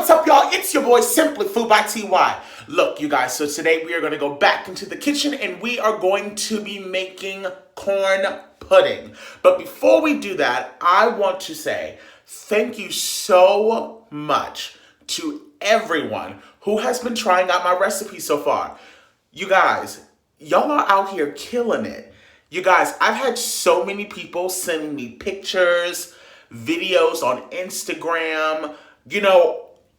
What's up, y'all? It's your boy SimplyFoodByTy. Look, you guys, so today we are going to go back into the kitchen and we are going to be making corn pudding. But before we do that, I want to say thank you so much to everyone who has been trying out my recipe so far. You guys, y'all are out here killing it. You guys, I've had so many people sending me pictures, videos on Instagram,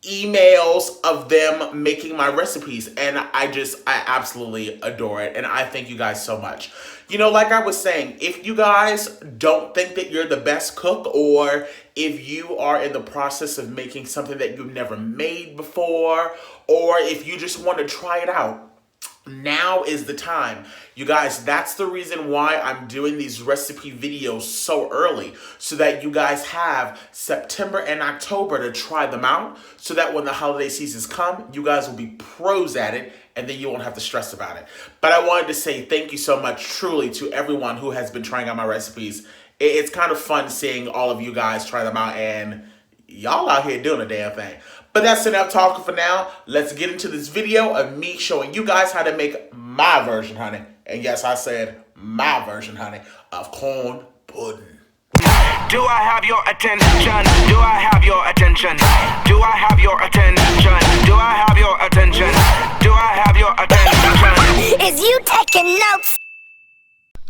emails of them making my recipes, and I absolutely adore it, and I thank you guys so much. Like I was saying, if you guys don't think that you're the best cook, or if you are in the process of making something that you've never made before, or if you just want to try it out, now is the time. You guys, that's the reason why I'm doing these recipe videos so early, so that you guys have September and October to try them out, so that when the holiday seasons come, you guys will be pros at it, and then you won't have to stress about it. But I wanted to say thank you so much, truly, to everyone who has been trying out my recipes. It's kind of fun seeing all of you guys try them out, and y'all out here doing a damn thing. But that's enough talking for now. Let's get into this video of me showing you guys how to make my version, honey. And yes, I said my version, honey, of corn pudding. Do I have your attention? Do I have your attention? Do I have your attention? Do I have your attention? Do I have your attention? Is you taking notes?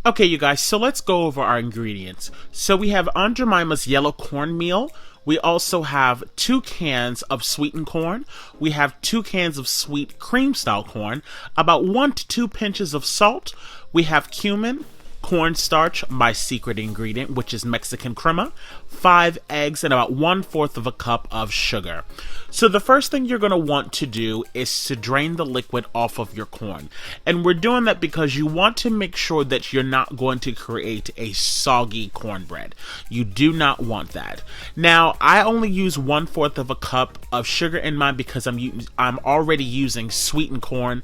Okay, you guys, so let's go over our ingredients. So we have Aunt Jemima's yellow cornmeal. We also have 2 cans of sweetened corn. We have 2 cans of sweet cream style corn, about 1 to 2 pinches of salt. We have cumin, cornstarch, my secret ingredient, which is Mexican crema, 5 eggs, and about 1/4 of a cup of sugar. So the first thing you're going to want to do is to drain the liquid off of your corn. And we're doing that because you want to make sure that you're not going to create a soggy cornbread. You do not want that. Now, I only use 1/4 of a cup of sugar in mine because I'm already using sweetened corn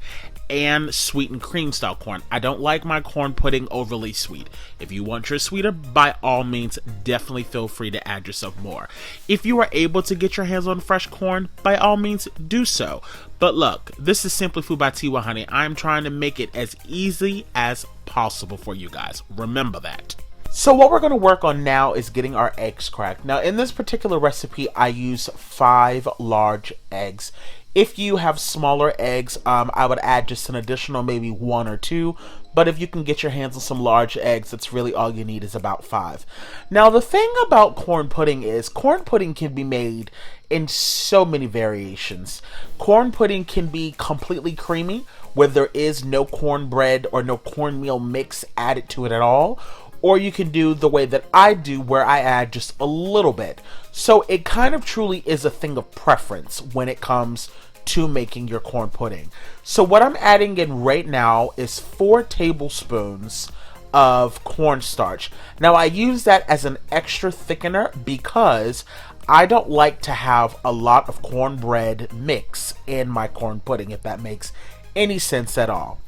and sweetened cream style corn. I don't like my corn pudding overly sweet. If you want your sweeter, by all means, definitely feel free to add yourself more. If you are able to get your hands on fresh corn, by all means, do so. But look, this is Simply Food by Tiwa, honey. I'm trying to make it as easy as possible for you guys. Remember that. So what we're going to work on now is getting our eggs cracked. Now, in this particular recipe, I use 5 large eggs. If you have smaller eggs, I would add just an additional maybe 1 or 2. But if you can get your hands on some large eggs, that's really all you need is about 5. Now, the thing about corn pudding is corn pudding can be made in so many variations. Corn pudding can be completely creamy, where there is no cornbread or no cornmeal mix added to it at all. Or you can do the way that I do, where I add just a little bit. So it kind of truly is a thing of preference when it comes to making your corn pudding. So what I'm adding in right now is 4 tablespoons of cornstarch. Now I use that as an extra thickener because I don't like to have a lot of cornbread mix in my corn pudding, if that makes any sense at all.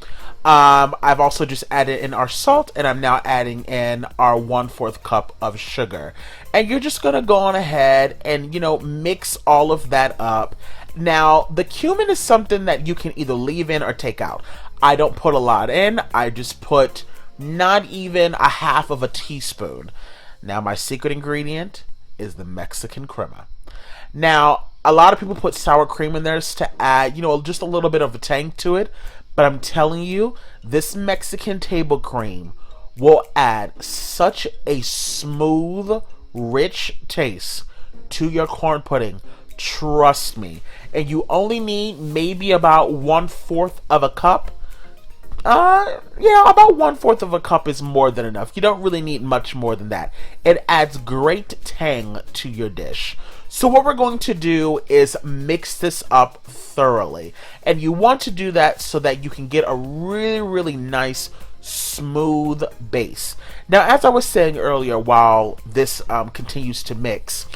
I've also just added in our salt, and I'm now adding in our 1/4 cup of sugar. And you're just gonna go on ahead and, mix all of that up. Now, the cumin is something that you can either leave in or take out. I don't put a lot in. I just put not even a 1/2 of a teaspoon. Now, my secret ingredient is the Mexican crema. Now, a lot of people put sour cream in there to add, just a little bit of a tang to it. But I'm telling you, this Mexican table cream will add such a smooth, rich taste to your corn pudding. Trust me. And you only need maybe about 1/4 of a cup. About 1/4 of a cup is more than enough. You don't really need much more than that. It adds great tang to your dish. So what we're going to do is mix this up thoroughly. And you want to do that so that you can get a really, really nice, smooth base. Now, as I was saying earlier, while this continues to mix,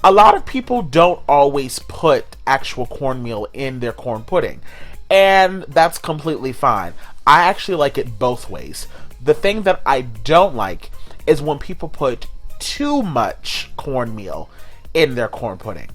a lot of people don't always put actual cornmeal in their corn pudding. And that's completely fine. I actually like it both ways. The thing that I don't like is when people put too much cornmeal in their corn pudding.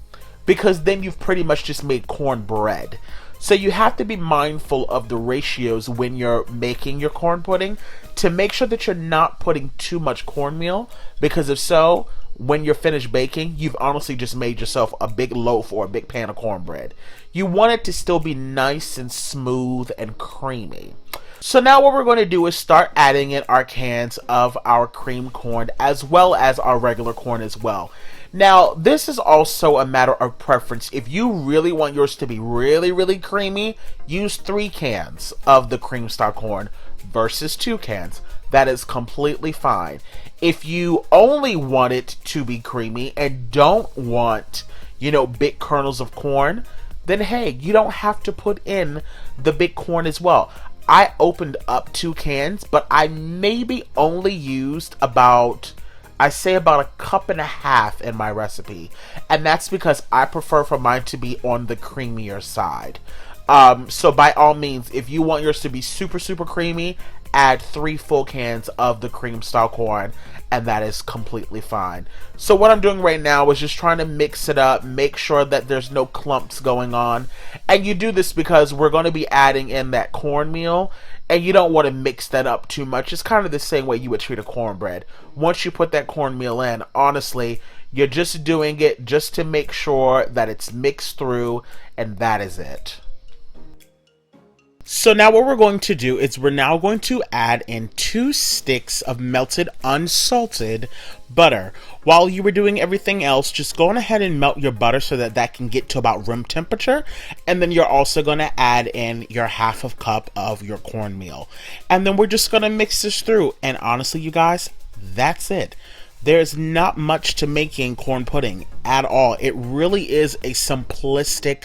because then you've pretty much just made cornbread. So you have to be mindful of the ratios when you're making your corn pudding to make sure that you're not putting too much cornmeal, because if so, when you're finished baking, you've honestly just made yourself a big loaf or a big pan of cornbread. You want it to still be nice and smooth and creamy. So now what we're going to do is start adding in our cans of our cream corn as well as our regular corn as well. Now, this is also a matter of preference. If you really want yours to be really, really creamy, use 3 cans of the cream style corn versus 2 cans. That is completely fine. If you only want it to be creamy and don't want, big kernels of corn, then hey, you don't have to put in the big corn as well. I opened up 2 cans, but I maybe only used about a cup and a half in my recipe. And that's because I prefer for mine to be on the creamier side. So by all means, if you want yours to be super, super creamy, add 3 full cans of the cream style corn, and that is completely fine. So what I'm doing right now is just trying to mix it up, make sure that there's no clumps going on. And you do this because we're going to be adding in that cornmeal, and you don't want to mix that up too much. It's kind of the same way you would treat a cornbread. Once you put that cornmeal in, honestly, you're just doing it just to make sure that it's mixed through, and that is it. So now what we're going to do is we're now going to add in 2 sticks of melted unsalted butter. While you were doing everything else, just go on ahead and melt your butter so that that can get to about room temperature. And then you're also going to add in your ½ cup of your cornmeal. And then we're just going to mix this through. And honestly, you guys, that's it. There's not much to making corn pudding at all. It really is a simplistic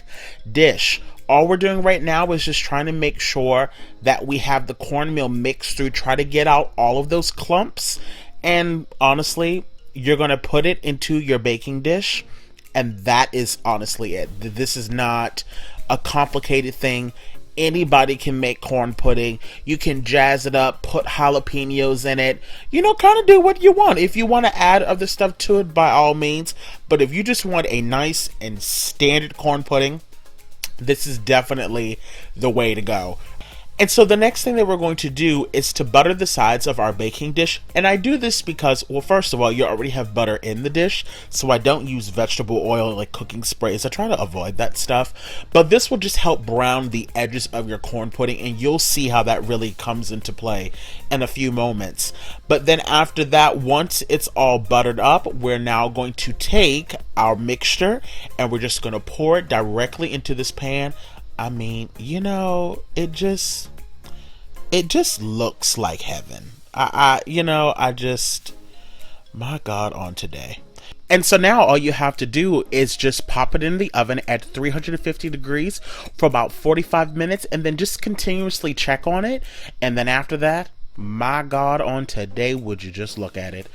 dish. All we're doing right now is just trying to make sure that we have the cornmeal mixed through, try to get out all of those clumps, and honestly, you're going to put it into your baking dish, and that is honestly it. This is not a complicated thing. Anybody can make corn pudding. You can jazz it up, put jalapenos in it, kind of do what you want. If you want to add other stuff to it, by all means, but if you just want a nice and standard corn pudding, this is definitely the way to go. And so the next thing that we're going to do is to butter the sides of our baking dish. And I do this because, well, first of all, you already have butter in the dish, so I don't use vegetable oil like cooking sprays. I try to avoid that stuff. But this will just help brown the edges of your corn pudding, and you'll see how that really comes into play in a few moments. But then after that, once it's all buttered up, we're now going to take our mixture and we're just going to pour it directly into this pan. I mean, it just looks like heaven. My God, on today. And so now all you have to do is just pop it in the oven at 350 degrees for about 45 minutes and then just continuously check on it. And then after that, my God, on today, would you just look at it?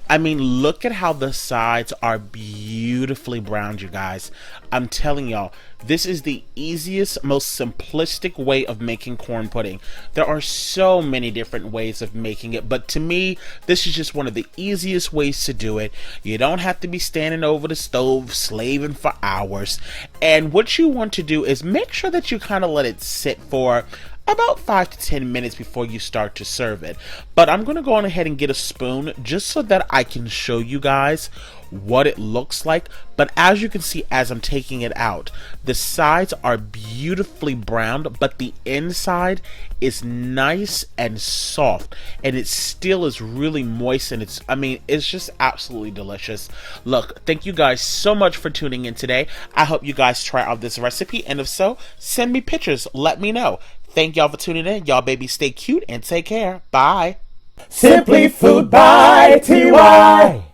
I mean, look at how the sides are beautifully browned, you guys. I'm telling y'all, this is the easiest, most simplistic way of making corn pudding. There are so many different ways of making it, but to me, this is just one of the easiest ways to do it. You don't have to be standing over the stove slaving for hours. And what you want to do is make sure that you kind of let it sit for about 5 to 10 minutes before you start to serve it. But I'm going to go on ahead and get a spoon just so that I can show you guys what it looks like. But as you can see, as I'm taking it out, the sides are beautifully browned, but the inside is nice and soft, and it still is really moist, and it's just absolutely delicious. Look, thank you guys so much for tuning in today. I hope you guys try out this recipe, and if so, send me pictures, let me know. Thank y'all for tuning in. Y'all babies stay cute and take care. Bye. Simply Food by TY.